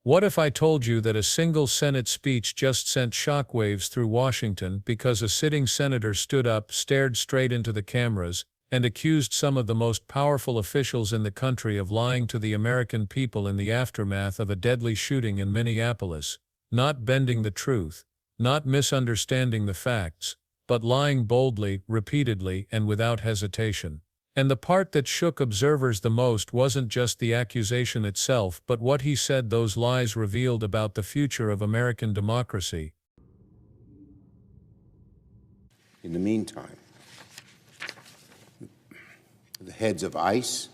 What if I told you that a single Senate speech just sent shockwaves through Washington because a sitting senator stood up, stared straight into the cameras, and accused some of the most powerful officials in the country of lying to the American people in the aftermath of a deadly shooting in Minneapolis, not bending the truth, not misunderstanding the facts, but lying boldly, repeatedly, and without hesitation. And the part that shook observers the most wasn't just the accusation itself, but what he said those lies revealed about the future of American democracy. In the meantime, the heads of ICE,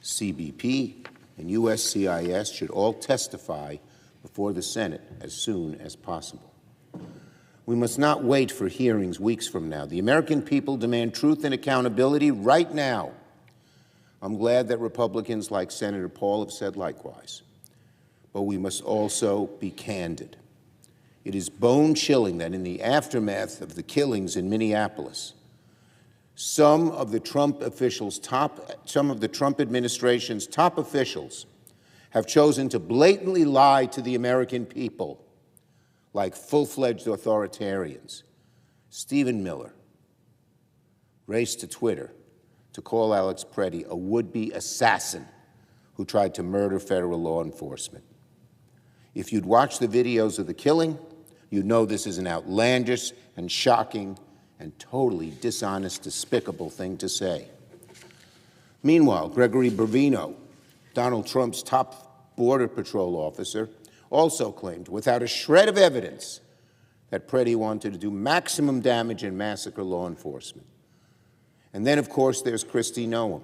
CBP, and USCIS should all testify before the Senate as soon as possible. We must not wait for hearings weeks from now. The American people demand truth and accountability right now. I'm glad that Republicans like Senator Paul have said likewise. But we must also be candid. It is bone-chilling that in the aftermath of the killings in Minneapolis, some of the Trump administration's top officials have chosen to blatantly lie to the American people like full-fledged authoritarians. Stephen Miller raced to Twitter to call Alex Pretti a would-be assassin who tried to murder federal law enforcement. If you'd watched the videos of the killing, you'd know this is an outlandish and shocking and totally dishonest, despicable thing to say. Meanwhile, Gregory Bravino, Donald Trump's top Border Patrol officer, also claimed, without a shred of evidence, that Pretti wanted to do maximum damage and massacre law enforcement. And then, of course, there's Kristi Noem.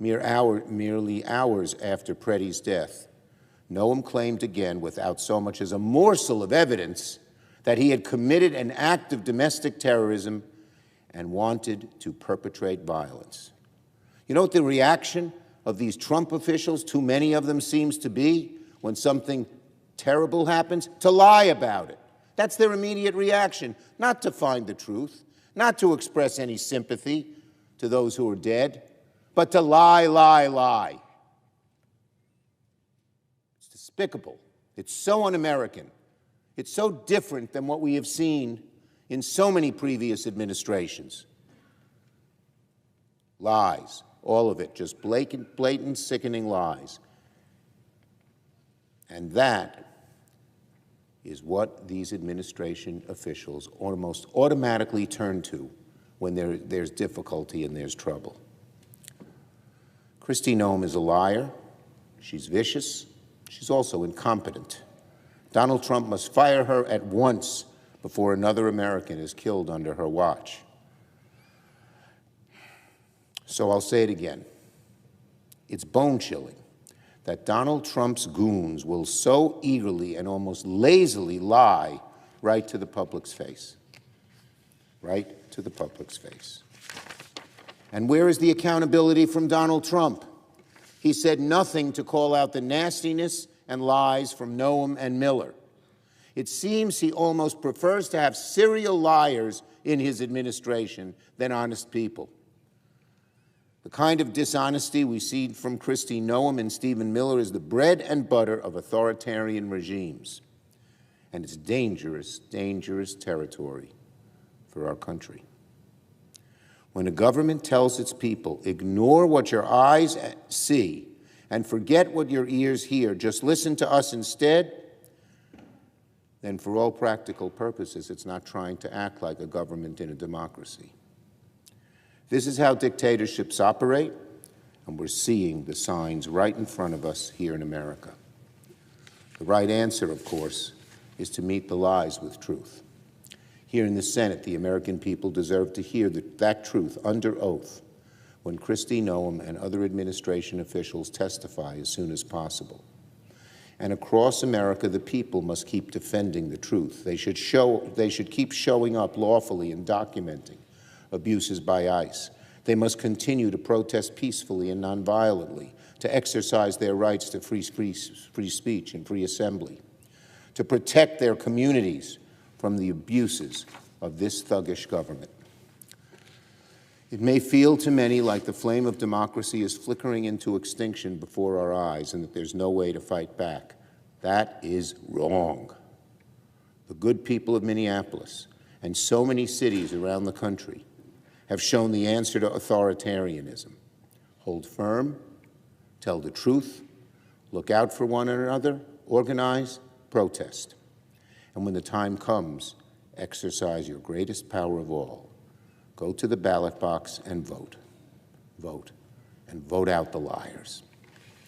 Merely hours after Pretti's death, Noem claimed again, without so much as a morsel of evidence, that he had committed an act of domestic terrorism and wanted to perpetrate violence. You know what the reaction of these Trump officials, too many of them, seems to be when something terrible happens? To lie about it. That's their immediate reaction, not to find the truth, not to express any sympathy to those who are dead, but to lie, lie, lie. It's despicable. It's so un-American. It's so different than what we have seen in so many previous administrations. Lies, all of it, just blatant, sickening lies. And that is what these administration officials almost automatically turn to when there's difficulty and there's trouble. Kristi Noem is a liar. She's vicious. She's also incompetent. Donald Trump must fire her at once before another American is killed under her watch. So I'll say it again. It's bone-chilling that Donald Trump's goons will so eagerly and almost lazily lie right to the public's face. Right to the public's face. And where is the accountability from Donald Trump? He said nothing to call out the nastiness and lies from Noem and Miller. It seems he almost prefers to have serial liars in his administration than honest people. The kind of dishonesty we see from Kristi Noem and Stephen Miller is the bread and butter of authoritarian regimes. And it's dangerous, dangerous territory for our country. When a government tells its people, ignore what your eyes see and forget what your ears hear, just listen to us instead, then for all practical purposes, it's not trying to act like a government in a democracy. This is how dictatorships operate, and we're seeing the signs right in front of us here in America. The right answer, of course, is to meet the lies with truth. Here in the Senate, the American people deserve to hear that truth under oath when Kristi Noem and other administration officials testify as soon as possible. And across America, the people must keep defending the truth. They should keep showing up lawfully and documenting abuses by ICE. They must continue to protest peacefully and nonviolently, to exercise their rights to free speech and free assembly, to protect their communities from the abuses of this thuggish government. It may feel to many like the flame of democracy is flickering into extinction before our eyes and that there's no way to fight back. That is wrong. The good people of Minneapolis and so many cities around the country have shown the answer to authoritarianism. Hold firm, tell the truth, look out for one another, organize, protest. And when the time comes, exercise your greatest power of all. Go to the ballot box and vote. Vote. And vote out the liars.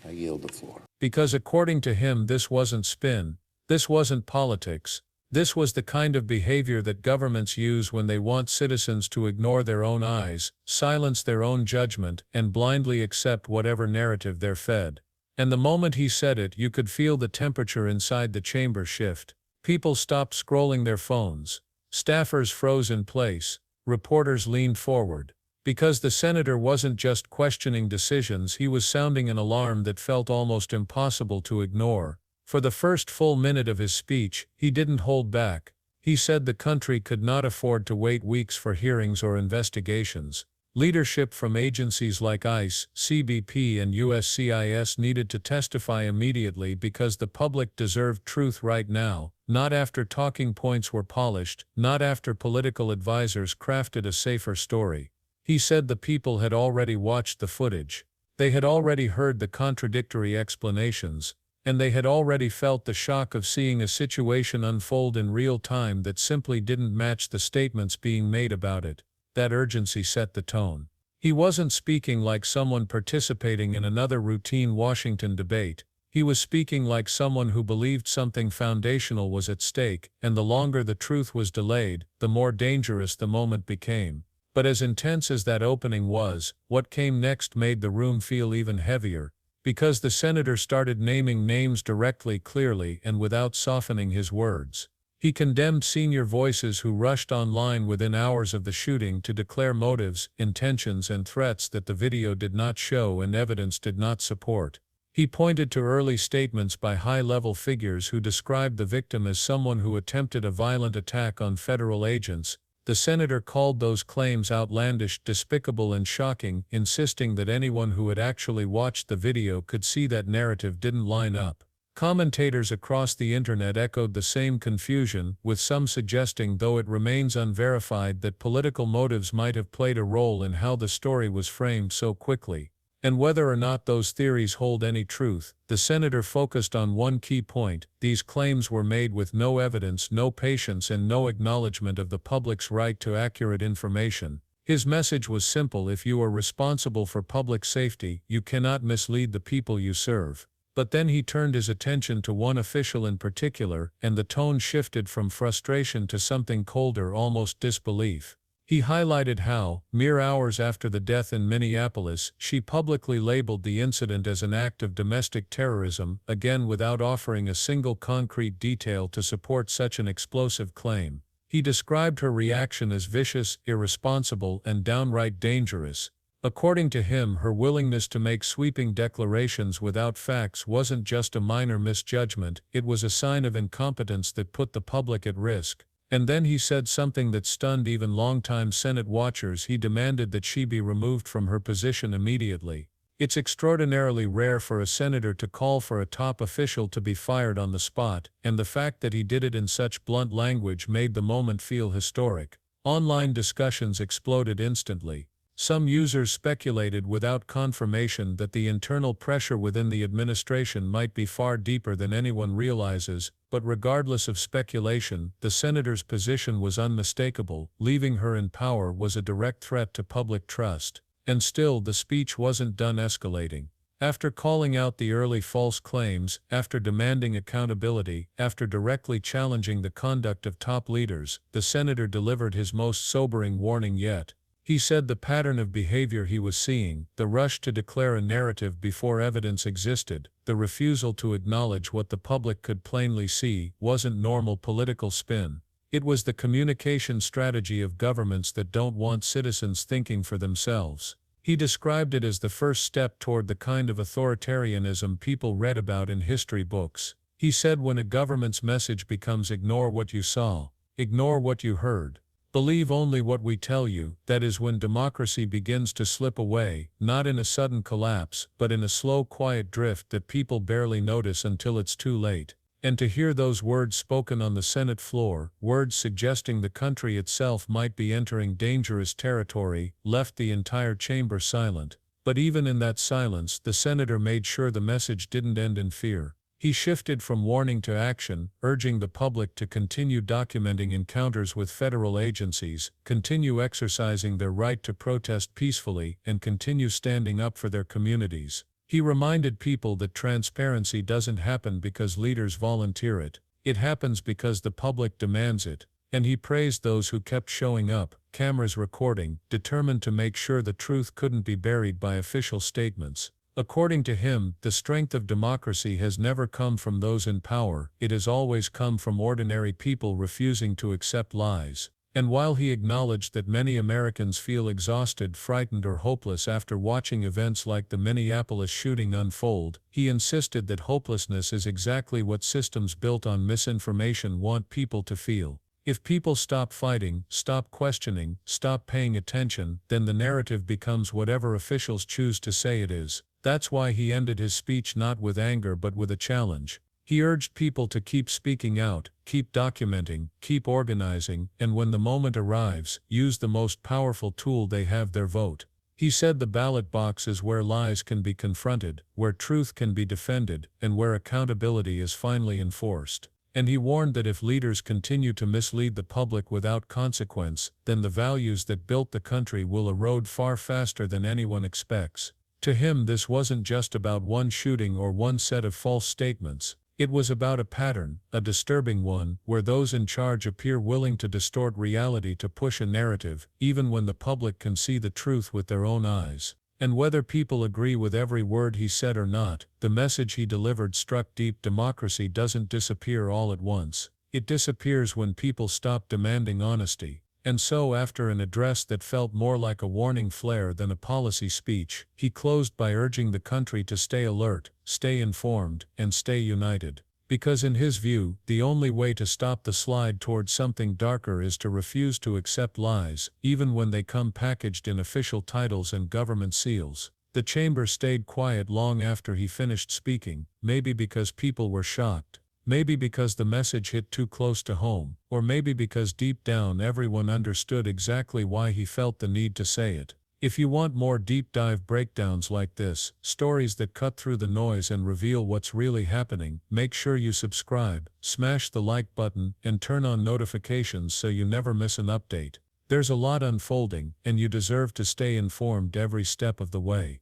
I yield the floor. Because according to him, this wasn't spin, this wasn't politics, this was the kind of behavior that governments use when they want citizens to ignore their own eyes, silence their own judgment, and blindly accept whatever narrative they're fed. And the moment he said it, you could feel the temperature inside the chamber shift. People stopped scrolling their phones. Staffers froze in place. Reporters leaned forward. Because the senator wasn't just questioning decisions, he was sounding an alarm that felt almost impossible to ignore. For the first full minute of his speech, he didn't hold back. He said the country could not afford to wait weeks for hearings or investigations. Leadership from agencies like ICE, CBP, and USCIS needed to testify immediately because the public deserved truth right now, not after talking points were polished, not after political advisors crafted a safer story. He said the people had already watched the footage. They had already heard the contradictory explanations, and they had already felt the shock of seeing a situation unfold in real time that simply didn't match the statements being made about it. That urgency set the tone. He wasn't speaking like someone participating in another routine Washington debate. He was speaking like someone who believed something foundational was at stake, and the longer the truth was delayed, the more dangerous the moment became. But as intense as that opening was, what came next made the room feel even heavier, because the senator started naming names directly, clearly, and without softening his words. He condemned senior voices who rushed online within hours of the shooting to declare motives, intentions, and threats that the video did not show and evidence did not support. He pointed to early statements by high-level figures who described the victim as someone who attempted a violent attack on federal agents. The senator called those claims outlandish, despicable, and shocking, insisting that anyone who had actually watched the video could see that narrative didn't line up. Commentators across the internet echoed the same confusion, with some suggesting, though it remains unverified, that political motives might have played a role in how the story was framed so quickly. And whether or not those theories hold any truth, the senator focused on one key point: these claims were made with no evidence, no patience, and no acknowledgement of the public's right to accurate information. His message was simple: if you are responsible for public safety, you cannot mislead the people you serve. But then he turned his attention to one official in particular, and the tone shifted from frustration to something colder, almost disbelief. He highlighted how, mere hours after the death in Minneapolis, she publicly labeled the incident as an act of domestic terrorism, again without offering a single concrete detail to support such an explosive claim. He described her reaction as vicious, irresponsible, and downright dangerous. According to him, her willingness to make sweeping declarations without facts wasn't just a minor misjudgment, it was a sign of incompetence that put the public at risk. And then he said something that stunned even longtime Senate watchers. He demanded that she be removed from her position immediately. It's extraordinarily rare for a senator to call for a top official to be fired on the spot, and the fact that he did it in such blunt language made the moment feel historic. Online discussions exploded instantly. Some users speculated without confirmation that the internal pressure within the administration might be far deeper than anyone realizes, but regardless of speculation, the senator's position was unmistakable. Leaving her in power was a direct threat to public trust. And still, the speech wasn't done escalating. After calling out the early false claims, after demanding accountability, after directly challenging the conduct of top leaders, the senator delivered his most sobering warning yet. He said the pattern of behavior he was seeing, the rush to declare a narrative before evidence existed, the refusal to acknowledge what the public could plainly see, wasn't normal political spin. It was the communication strategy of governments that don't want citizens thinking for themselves. He described it as the first step toward the kind of authoritarianism people read about in history books. He said when a government's message becomes ignore what you saw, ignore what you heard, believe only what we tell you, that is when democracy begins to slip away, not in a sudden collapse, but in a slow, quiet drift that people barely notice until it's too late. And to hear those words spoken on the Senate floor, words suggesting the country itself might be entering dangerous territory, left the entire chamber silent. But even in that silence, the senator made sure the message didn't end in fear. He shifted from warning to action, urging the public to continue documenting encounters with federal agencies, continue exercising their right to protest peacefully, and continue standing up for their communities. He reminded people that transparency doesn't happen because leaders volunteer it. It happens because the public demands it. And he praised those who kept showing up, cameras recording, determined to make sure the truth couldn't be buried by official statements. According to him, the strength of democracy has never come from those in power, it has always come from ordinary people refusing to accept lies. And while he acknowledged that many Americans feel exhausted, frightened, or hopeless after watching events like the Minneapolis shooting unfold, he insisted that hopelessness is exactly what systems built on misinformation want people to feel. If people stop fighting, stop questioning, stop paying attention, then the narrative becomes whatever officials choose to say it is. That's why he ended his speech not with anger but with a challenge. He urged people to keep speaking out, keep documenting, keep organizing, and when the moment arrives, use the most powerful tool they have, their vote. He said the ballot box is where lies can be confronted, where truth can be defended, and where accountability is finally enforced. And he warned that if leaders continue to mislead the public without consequence, then the values that built the country will erode far faster than anyone expects. To him, this wasn't just about one shooting or one set of false statements. It was about a pattern, a disturbing one, where those in charge appear willing to distort reality to push a narrative, even when the public can see the truth with their own eyes. And whether people agree with every word he said or not, the message he delivered struck deep. Democracy doesn't disappear all at once. It disappears when people stop demanding honesty. And so, after an address that felt more like a warning flare than a policy speech, he closed by urging the country to stay alert, stay informed, and stay united. Because in his view, the only way to stop the slide towards something darker is to refuse to accept lies, even when they come packaged in official titles and government seals. The chamber stayed quiet long after he finished speaking, maybe because people were shocked. Maybe because the message hit too close to home, or maybe because deep down everyone understood exactly why he felt the need to say it. If you want more deep dive breakdowns like this, stories that cut through the noise and reveal what's really happening, make sure you subscribe, smash the like button, and turn on notifications so you never miss an update. There's a lot unfolding, and you deserve to stay informed every step of the way.